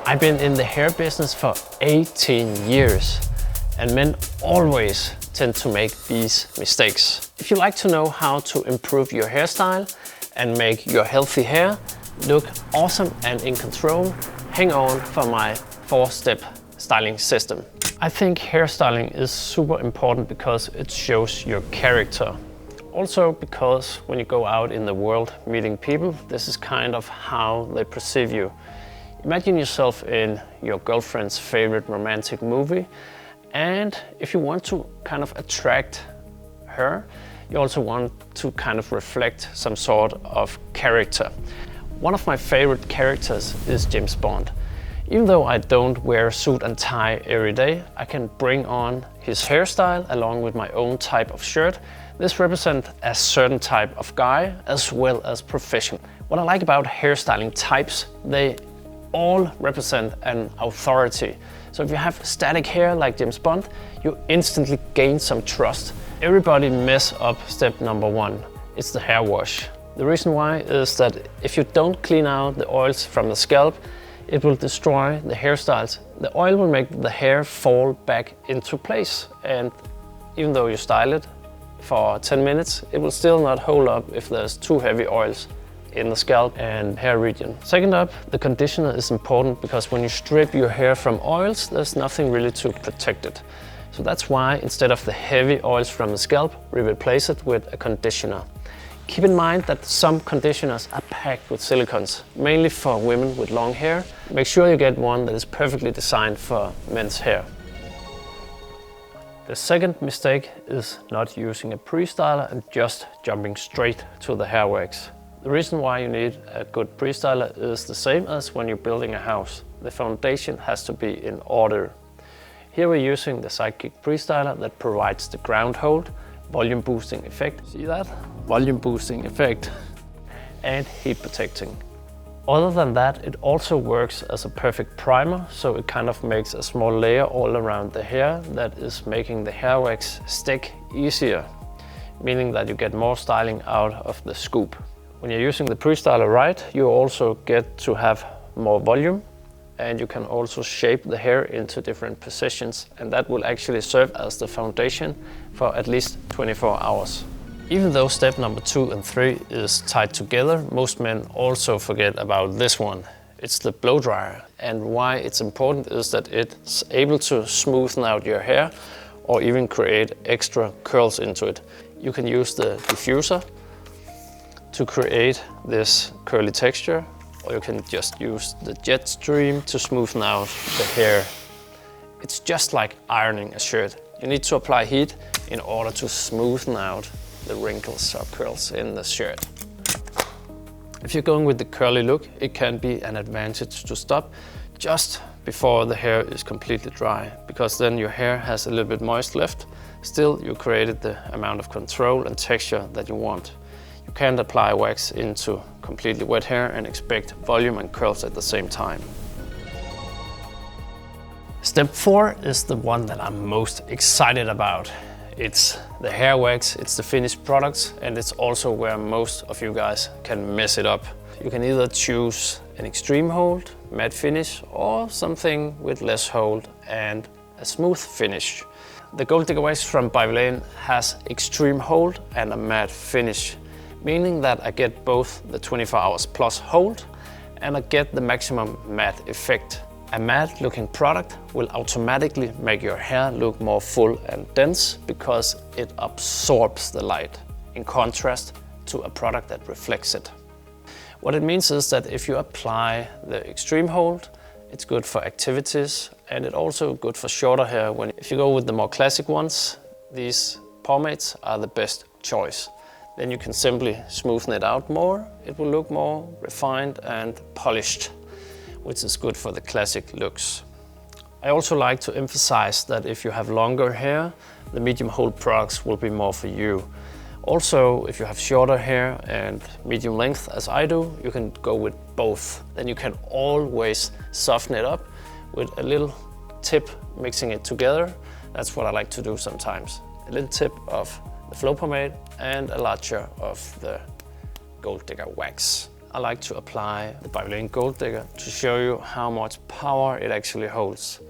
I've been in the hair business for 18 years, and men always tend to make these mistakes. If you like to know how to improve your hairstyle and make your healthy hair look awesome and in control, hang on for my 4-step styling system. I think hairstyling is super important because it shows your character. Also because when you go out in the world meeting people, this is kind of how they perceive you. Imagine yourself in your girlfriend's favorite romantic movie, and if you want to kind of attract her, you also want to kind of reflect some sort of character. One of my favorite characters is James Bond. Even though I don't wear suit and tie every day, I can bring on his hairstyle along with my own type of shirt. This represents a certain type of guy as well as profession. What I like about hairstyling types, they all represent an authority. So if you have static hair like James Bond, you instantly gain some trust. Everybody mess up step number 1. It's the hair wash. The reason why is that if you don't clean out the oils from the scalp, it will destroy the hairstyles. The oil will make the hair fall back into place, and even though you style it for 10 minutes, it will still not hold up if there's too heavy oils in the scalp and hair region. Second up, the conditioner is important because when you strip your hair from oils, there's nothing really to protect it. So that's why instead of the heavy oils from the scalp, we replace it with a conditioner. Keep in mind that some conditioners are packed with silicones, mainly for women with long hair. Make sure you get one that is perfectly designed for men's hair. The second mistake is not using a pre-styler and just jumping straight to the hair wax. The reason why you need a good pre-styler is the same as when you're building a house. The foundation has to be in order. Here we're using the Sidekick pre-styler that provides the ground hold, volume boosting effect. See that? Volume boosting effect. And heat protecting. Other than that, it also works as a perfect primer, so it kind of makes a small layer all around the hair that is making the hair wax stick easier, meaning that you get more styling out of the scoop. When you're using the pre-styler right, you also get to have more volume, and you can also shape the hair into different positions, and that will actually serve as the foundation for at least 24 hours. Even though step number 2 and 3 is tied together, most men also forget about this one. It's the blow dryer, and why it's important is that it's able to smoothen out your hair or even create extra curls into it. You can use the diffuser to create this curly texture, or you can just use the jet stream to smoothen out the hair. It's just like ironing a shirt. You need to apply heat in order to smoothen out the wrinkles or curls in the shirt. If you're going with the curly look, it can be an advantage to stop just before the hair is completely dry, because then your hair has a little bit moist left. Still, you created the amount of control and texture that you want. You can't apply wax into completely wet hair and expect volume and curls at the same time. Step 4 is the one that I'm most excited about. It's the hair wax, it's the finished products, and it's also where most of you guys can mess it up. You can either choose an extreme hold, matte finish, or something with less hold and a smooth finish. The Gold Digger wax from By Villain has extreme hold and a matte finish, meaning that I get both the 24 hours plus hold and I get the maximum matte effect. A matte looking product will automatically make your hair look more full and dense because it absorbs the light, in contrast to a product that reflects it. What it means is that if you apply the extreme hold, it's good for activities, and it's also good for shorter hair. If you go with the more classic ones, these pomades are the best choice. Then you can simply smoothen it out more. It will look more refined and polished, which is good for the classic looks. I also like to emphasize that if you have longer hair, the medium hold products will be more for you. Also, if you have shorter hair and medium length as I do, you can go with both. Then you can always soften it up with a little tip mixing it together. That's what I like to do sometimes. A little tip of the Flow Pomade and a larger of the Gold Digger wax. I like to apply the Bioline Gold Digger to show you how much power it actually holds.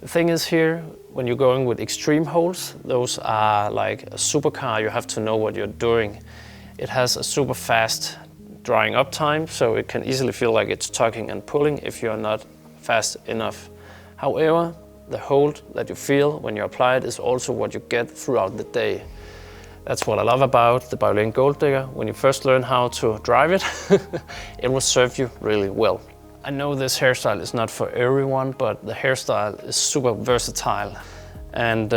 The thing is here, when you're going with extreme holds, those are like a supercar, you have to know what you're doing. It has a super fast drying up time, so it can easily feel like it's tugging and pulling if you're not fast enough. However, the hold that you feel when you apply it is also what you get throughout the day. That's what I love about the Bioline Gold Digger. When you first learn how to drive it, it will serve you really well. I know this hairstyle is not for everyone, but the hairstyle is super versatile. And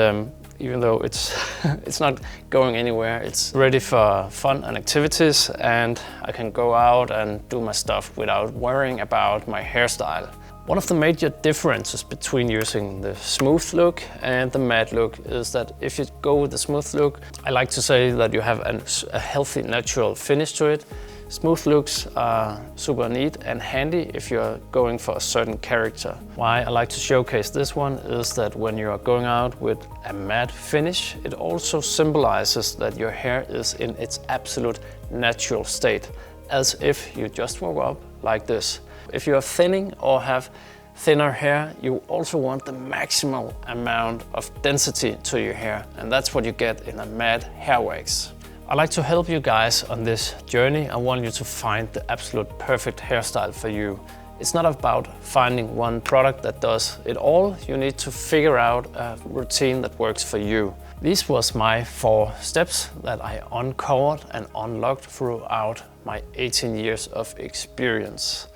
even though it's not going anywhere, it's ready for fun and activities, and I can go out and do my stuff without worrying about my hairstyle. One of the major differences between using the smooth look and the matte look is that if you go with the smooth look, I like to say that you have a healthy, natural finish to it. Smooth looks are super neat and handy if you're going for a certain character. Why I like to showcase this one is that when you are going out with a matte finish, it also symbolizes that your hair is in its absolute natural state, as if you just woke up like this. If you are thinning or have thinner hair, you also want the maximal amount of density to your hair, and that's what you get in a matte hair wax. I like to help you guys on this journey. I want you to find the absolute perfect hairstyle for you. It's not about finding one product that does it all. You need to figure out a routine that works for you. These was my 4 steps that I uncovered and unlocked throughout my 18 years of experience.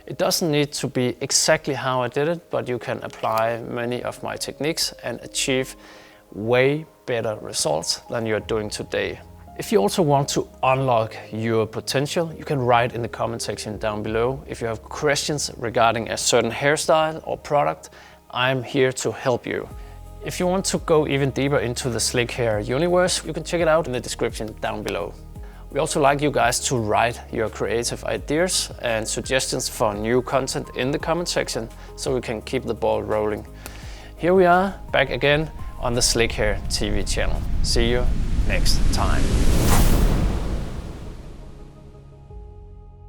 It doesn't need to be exactly how I did it, but you can apply many of my techniques and achieve way better results than you're doing today. If you also want to unlock your potential, you can write in the comment section down below. If you have questions regarding a certain hairstyle or product, I'm here to help you. If you want to go even deeper into the slick hair universe, you can check it out in the description down below. We also like you guys to write your creative ideas and suggestions for new content in the comment section so we can keep the ball rolling. Here we are, back again on the Slick Hair TV channel. See you next time.